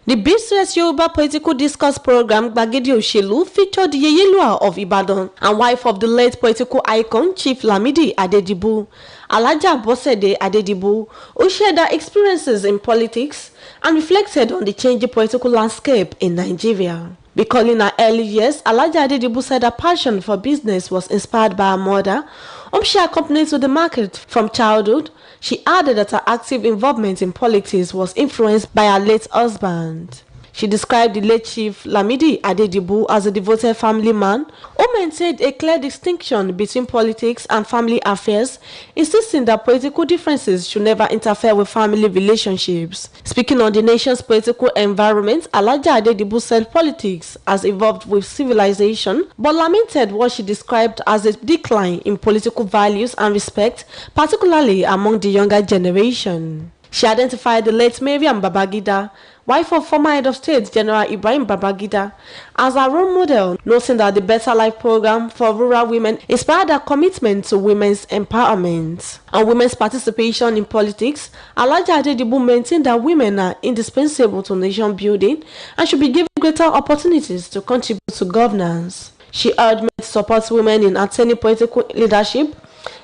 The BCS Yoruba political discourse program Gbagede Òṣèlú featured Yeyelua of Ibadan and wife of the late political icon Chief Lamidi Adedibu, Alhaja Bosede Adedibu, who shared their experiences in politics and reflected on the changing political landscape in Nigeria. Recalling her early years, Alhaja Adedibu said her passion for business was inspired by her mother, whom she accompanied to the market from childhood. She added that her active involvement in politics was influenced by her late husband. She described the late Chief Lamidi Adedibu as a devoted family man who maintained a clear distinction between politics and family affairs, insisting that political differences should never interfere with family relationships. Speaking on the nation's political environment, Alhaja Adedibu said politics has evolved with civilization, but lamented what she described as a decline in political values and respect, particularly among the younger generation. She identified the late Mariam Babangida, wife of former head of state General Ibrahim Babangida, as her role model, noting that the Better Life program for rural women inspired her commitment to women's empowerment. On women's participation in politics, Alhaja Adedibu maintained that women are indispensable to nation building and should be given greater opportunities to contribute to governance. She urged men to support women in attaining political leadership,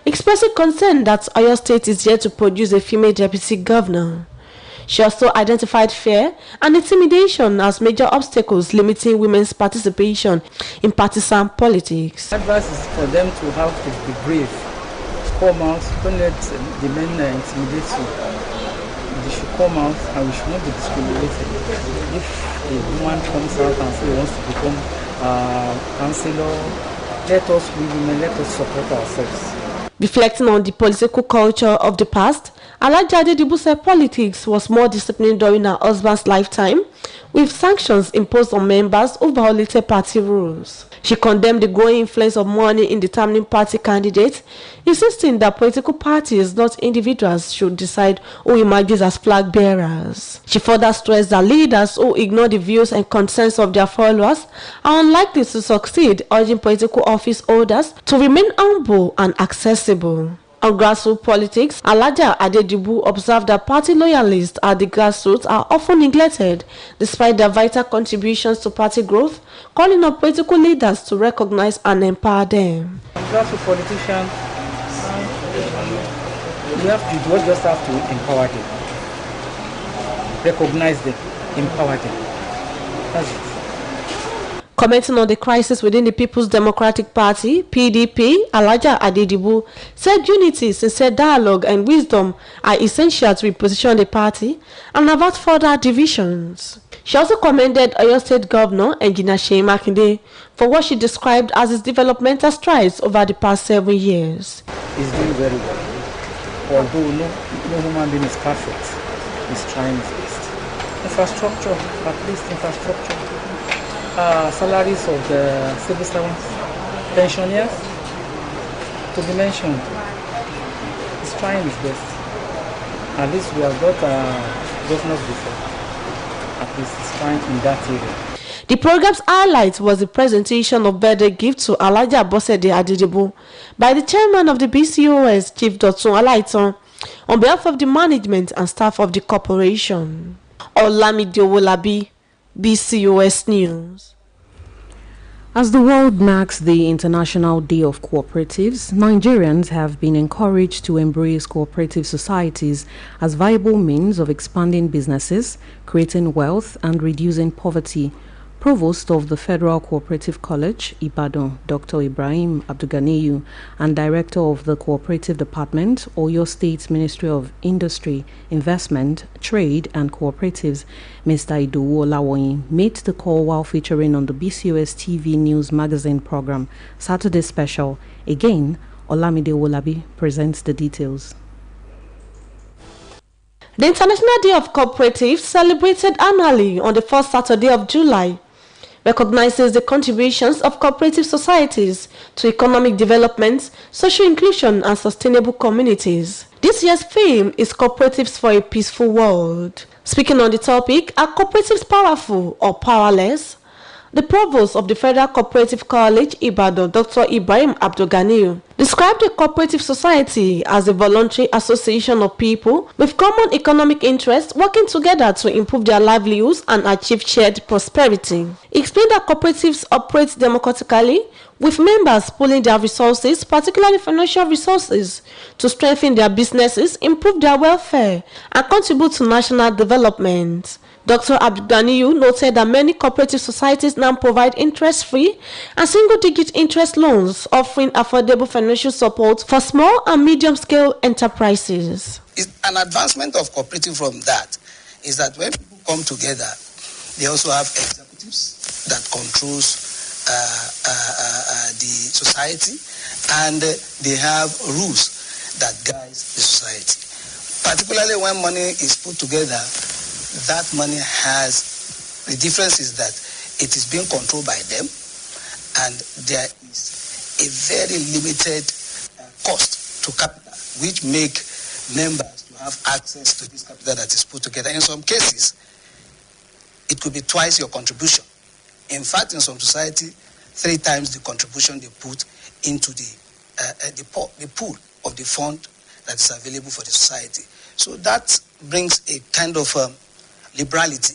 expressing concern that Oyo State is yet to produce a female deputy governor. She also identified fear and intimidation as major obstacles limiting women's participation in partisan politics. Advice is for them to have to be brave, come out, don't let the men intimidate you. They should come out and we should not be discriminated. If a woman comes out and says she wants to become a councillor, let us women, let us support ourselves. Reflecting on the political culture of the past, Alhaja Adedibu said politics was more disciplined during her husband's lifetime, with sanctions imposed on members who violated party rules. She condemned the growing influence of money in determining party candidates, insisting that political parties, not individuals, should decide who emerges as flag bearers. She further stressed that leaders who ignore the views and concerns of their followers are unlikely to succeed, urging political office holders to remain humble and accessible. On grassroots politics, Alhaja Adedibu observed that party loyalists at the grassroots are often neglected despite their vital contributions to party growth, calling on political leaders to recognize and empower them. Grassroots politicians, you just have to empower them, recognize them, empower them. That's it. Commenting on the crisis within the People's Democratic Party, PDP, Alhaja Adedibu said unity, sincere dialogue and wisdom are essential to reposition the party and avert further divisions. She also commended Oyo State Governor Engineer Seyi Makinde for what she described as his developmental strides over the past 7 years. He's doing very well. Although no human being is perfect, he's trying his best. Infrastructure, at least infrastructure. Salaries of the civil servants, pensioners, to be mentioned. He's trying his best. At least we have got governors before. At least he's trying in that area. The program's highlight was the presentation of birthday gift to Alhaja Bosede Adedibu by the chairman of the BCOS, Chief Dotun Alaitan, on behalf of the management and staff of the corporation. Oluyole, BCOS News. As the world marks the International Day of Cooperatives, Nigerians have been encouraged to embrace cooperative societies as viable means of expanding businesses, creating wealth, and reducing poverty. Provost of the Federal Cooperative College, Ibadan, Dr. Ibrahim Abdulganiyu, and Director of the Cooperative Department, Oyo State Ministry of Industry, Investment, Trade and Cooperatives, Mr. Idowu Oluyole, made the call while featuring on the BCOS TV News Magazine program, Saturday Special. Again, Olamide Owolabi presents the details. The International Day of Cooperatives, celebrated annually on the first Saturday of July, recognizes the contributions of cooperative societies to economic development, social inclusion, and sustainable communities. This year's theme is Cooperatives for a Peaceful World. Speaking on the topic, are cooperatives powerful or powerless? The provost of the Federal Cooperative College, Ibadan, Dr. Ibrahim Abdulganiyu, described the cooperative society as a voluntary association of people with common economic interests working together to improve their livelihoods and achieve shared prosperity. He explained that cooperatives operate democratically, with members pooling their resources, particularly financial resources, to strengthen their businesses, improve their welfare, and contribute to national development. Dr. Abdulganiyu noted that many cooperative societies now provide interest-free and single-digit interest loans, offering affordable financial support for small and medium-scale enterprises. An advancement of cooperative from that is that when people come together, they also have executives that controls the society, and they have rules that guide the society. Particularly when money is put together, that money has, the difference is that it is being controlled by them, and there is a very limited cost to capital, which make members to have access to this capital that is put together. In some cases, it could be twice your contribution. In fact, in some society, 3 times the contribution they put into the pool of the fund that is available for the society. So that brings a kind of liberality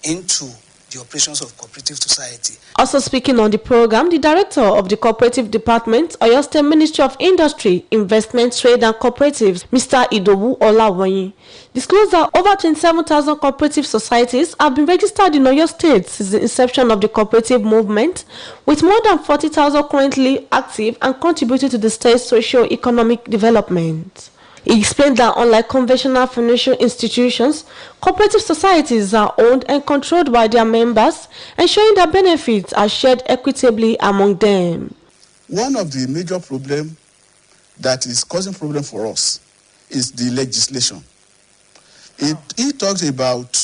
into the operations of cooperative society. Also speaking on the program, the director of the Cooperative Department, Oyo State Ministry of Industry, Investment, Trade and Cooperatives, Mr. Idowu Oluyole, disclosed that over 27,000 cooperative societies have been registered in Oyo State since the inception of the cooperative movement, with more than 40,000 currently active and contributing to the state's socio-economic development. He explained that unlike conventional financial institutions, cooperative societies are owned and controlled by their members, ensuring that benefits are shared equitably among them. One of the major problems that is causing problem for us is the legislation. He talks about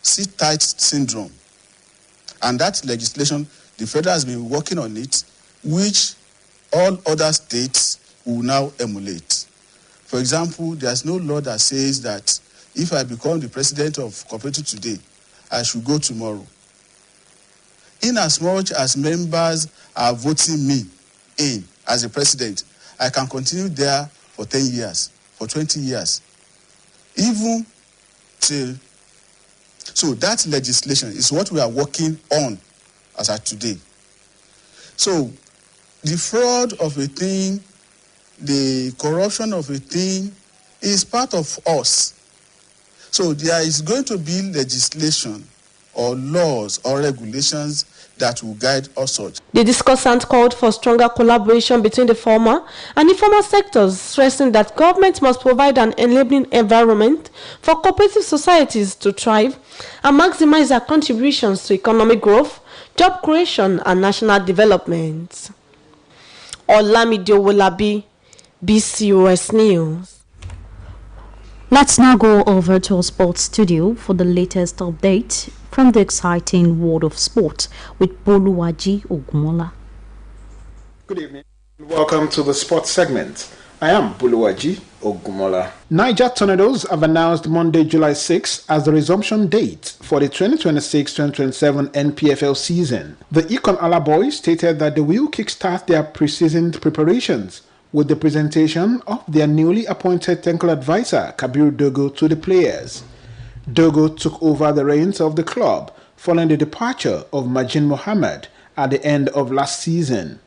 sit-tight syndrome, and that legislation, the federal has been working on it, which all other states will now emulate. For example, there's no law that says that if I become the president of cooperative today, I should go tomorrow. In as much as members are voting me in as a president, I can continue there for 10 years, for 20 years, even till. So that legislation is what we are working on as at today. So the fraud of a thing, the corruption of a thing is part of us. So there is going to be legislation or laws or regulations that will guide us such. The discussant called for stronger collaboration between the formal and informal sectors, stressing that government must provide an enabling environment for cooperative societies to thrive and maximize their contributions to economic growth, job creation and national development. Olamide Owolabi, BCOS News. Let's now go over to our sports studio for the latest update from the exciting world of sport with Oluyole Ogunmola. Good evening and welcome to the sports segment. I am Oluyole Ogunmola. Niger Tornadoes have announced Monday, July 6 as the resumption date for the 2026-2027 NPFL season. The Ikon Ala boys stated that they will kickstart their pre-season preparations with the presentation of their newly appointed technical advisor, Kabir Dogo, to the players. Dogo took over the reins of the club following the departure of Majin Mohammed at the end of last season.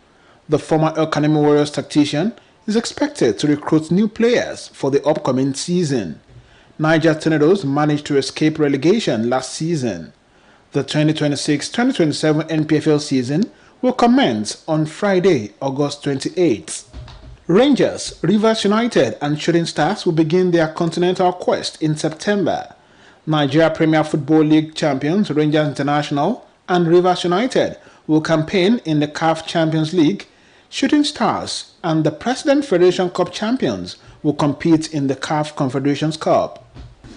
The former El Kanemi Warriors tactician is expected to recruit new players for the upcoming season. Niger Tornadoes managed to escape relegation last season. The 2026-2027 NPFL season will commence on Friday, August 28th. Rangers, Rivers United and Shooting Stars will begin their continental quest in September. Nigeria Premier Football League champions Rangers International and Rivers United will campaign in the CAF Champions League. Shooting Stars and the President Federation Cup champions will compete in the CAF Confederations Cup.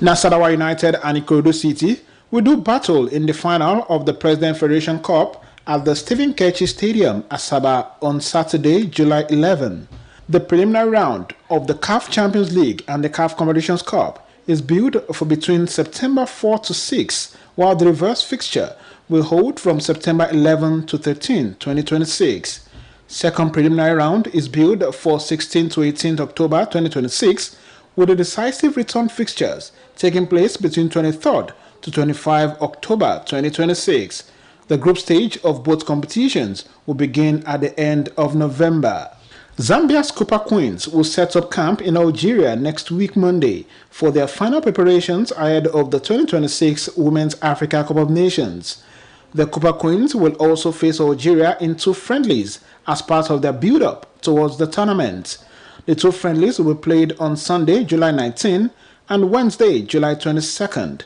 Nasarawa United and Ikorodu City will do battle in the final of the President Federation Cup at the Stephen Keshi Stadium, Asaba, on Saturday, July 11. The preliminary round of the CAF Champions League and the CAF Confederations Cup is billed for between September 4 to 6, while the reverse fixture will hold from September 11 to 13, 2026. Second preliminary round is billed for 16 to 18 October 2026, with the decisive return fixtures taking place between 23rd to 25 October 2026. The group stage of both competitions will begin at the end of November. Zambia's Super Queens will set up camp in Algeria next week Monday for their final preparations ahead of the 2026 Women's Africa Cup of Nations. The Super Queens will also face Algeria in 2 friendlies as part of their build-up towards the tournament. The 2 friendlies will be played on Sunday, July 19 and Wednesday, July 22nd.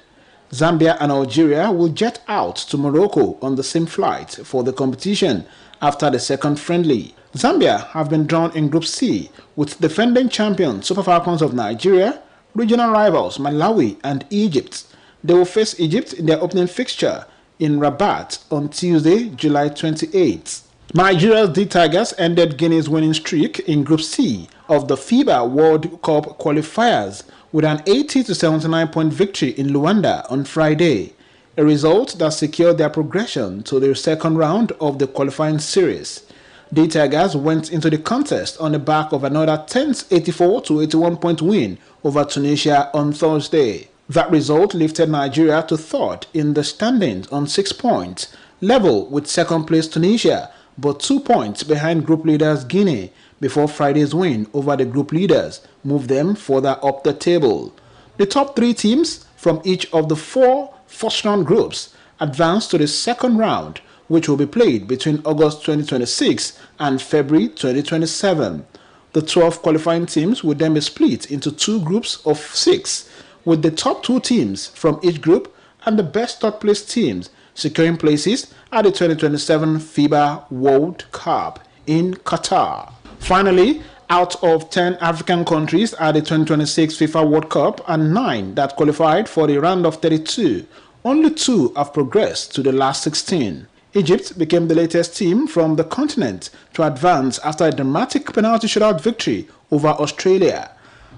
Zambia and Algeria will jet out to Morocco on the same flight for the competition after the second friendly. Zambia have been drawn in Group C with defending champions Super Falcons of Nigeria, regional rivals Malawi and Egypt. They will face Egypt in their opening fixture in Rabat on Tuesday, July 28. Nigeria's D Tigers ended Guinea's winning streak in Group C of the FIBA World Cup qualifiers with an 80-79 point victory in Luanda on Friday, a result that secured their progression to the second round of the qualifying series. The Tigers went into the contest on the back of another tense 84-81 point win over Tunisia on Thursday. That result lifted Nigeria to third in the standings on 6 points, level with second place Tunisia, but 2 points behind group leaders Guinea, before Friday's win over the group leaders moved them further up the table. The top 3 teams from each of the 4 first-round groups advanced to the second round, which will be played between August 2026 and February 2027. The 12 qualifying teams will then be split into 2 groups of 6, with the top 2 teams from each group and the best third-place teams securing places at the 2027 FIBA World Cup in Qatar. Finally, out of 10 African countries at the 2026 FIFA World Cup and 9 that qualified for the round of 32, only 2 have progressed to the last 16. Egypt became the latest team from the continent to advance after a dramatic penalty shootout victory over Australia.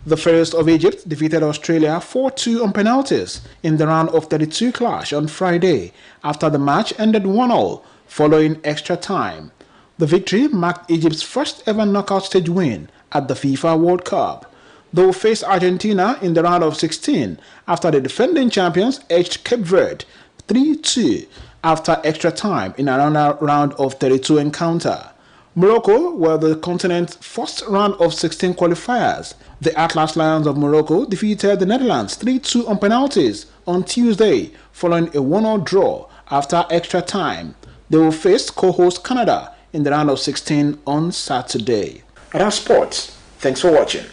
The Pharaohs of Egypt defeated Australia 4-2 on penalties in the round of 32 clash on Friday after the match ended 1-1 following extra time. The victory marked Egypt's first ever knockout stage win at the FIFA World Cup. They will face Argentina in the round of 16 after the defending champions edged Cape Verde 3-2 after extra time in another round of 32 encounter. Morocco were the continent's first round of 16 qualifiers. The Atlas Lions of Morocco defeated the Netherlands 3-2 on penalties on Tuesday following a 1-1 draw after extra time. They will face co-host Canada in the round of 16 on Saturday. That's sports. Thanks for watching.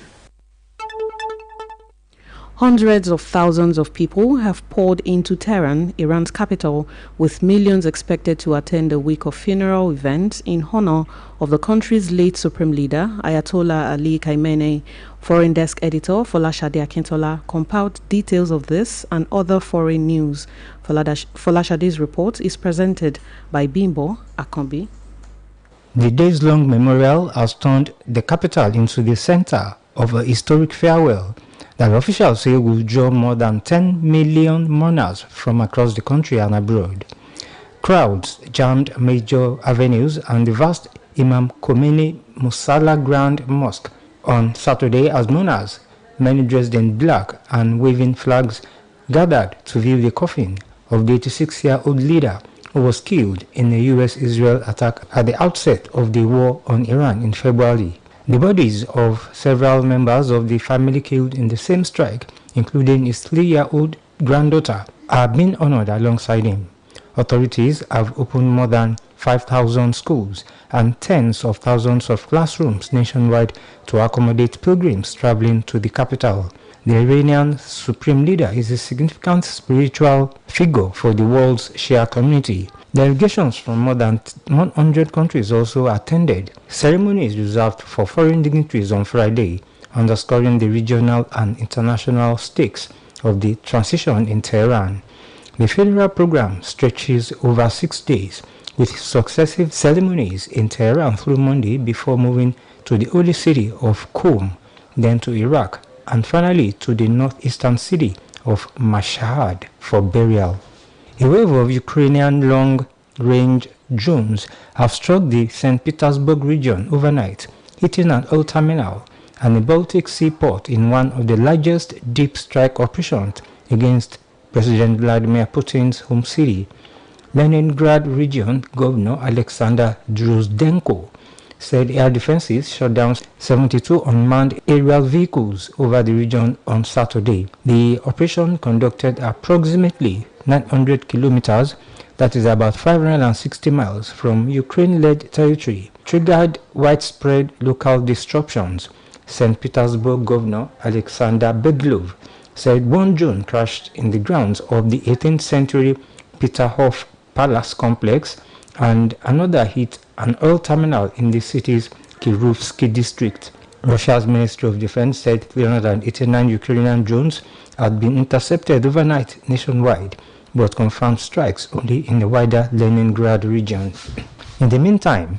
Hundreds of thousands of people have poured into Tehran, Iran's capital, with millions expected to attend a week of funeral events in honor of the country's late supreme leader, Ayatollah Ali Khamenei. Foreign desk editor Folashade Akintola compiled details of this and other foreign news. Folashade's report is presented by Bimbo Akombi. The days-long memorial has turned the capital into the center of a historic farewell that officials say will draw more than 10 million mourners from across the country and abroad. Crowds jammed major avenues and the vast Imam Khomeini Musalla Grand Mosque on Saturday as mourners, many dressed in black and waving flags, gathered to view the coffin of the 86-year-old leader who was killed in a US-Israel attack at the outset of the war on Iran in February. The bodies of several members of the family killed in the same strike, including his 3-year-old granddaughter, are being honored alongside him. Authorities have opened more than 5,000 schools and tens of thousands of classrooms nationwide to accommodate pilgrims traveling to the capital. The Iranian supreme leader is a significant spiritual figure for the world's Shia community. Delegations from more than 100 countries also attended. Ceremonies reserved for foreign dignitaries on Friday, underscoring the regional and international stakes of the transition in Tehran. The federal program stretches over 6 days, with successive ceremonies in Tehran through Monday before moving to the holy city of Qom, then to Iraq, and finally to the northeastern city of Mashhad for burial. A wave of Ukrainian long-range drones have struck the St. Petersburg region overnight, hitting an oil terminal and a Baltic Sea port in one of the largest deep strike operations against President Vladimir Putin's home city. Leningrad Region Governor Alexander Drozdenko said air defenses shot down 72 unmanned aerial vehicles over the region on Saturday. The operation, conducted approximately 900 kilometers, that is about 560 miles from Ukraine-led territory, triggered widespread local disruptions. St. Petersburg Governor Alexander Bedlov said one drone crashed in the grounds of the 18th century Peterhof Palace complex and another hit an oil terminal in the city's Kirovsky district. Russia's Ministry of Defense said 389 Ukrainian drones had been intercepted overnight nationwide, but confirmed strikes only in the wider Leningrad region. In the meantime,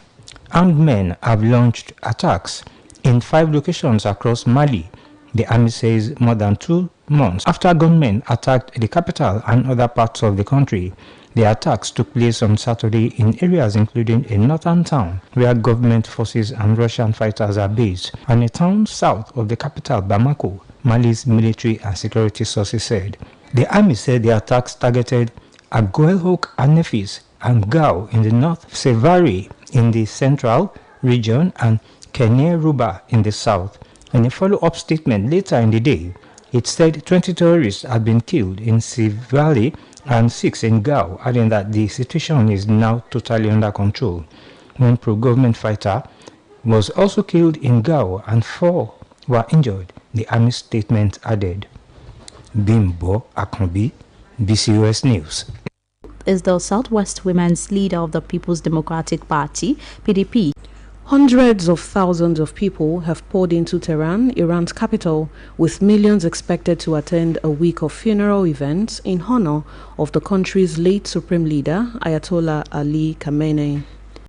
armed men have launched attacks in 5 locations across Mali. The army says more than 2 months after gunmen attacked the capital and other parts of the country. The attacks took place on Saturday in areas including a northern town where government forces and Russian fighters are based, and a town south of the capital Bamako, Mali's military and security sources said. The army said the attacks targeted Aguelhok Anefis and Gao in the north, Sevari in the central region, and Keneruba in the south. In a follow-up statement later in the day, it said 20 terrorists had been killed in Sevari and 6 in Gao, adding that the situation is now totally under control. One pro-government fighter was also killed in Gao and 4 were injured, the army statement added. Bimbo Akambi, BCOS News. Is the Southwest Women's leader of the People's Democratic Party, PDP. Hundreds of thousands of people have poured into Tehran, Iran's capital, with millions expected to attend a week of funeral events in honor of the country's late supreme leader, Ayatollah Ali Khamenei.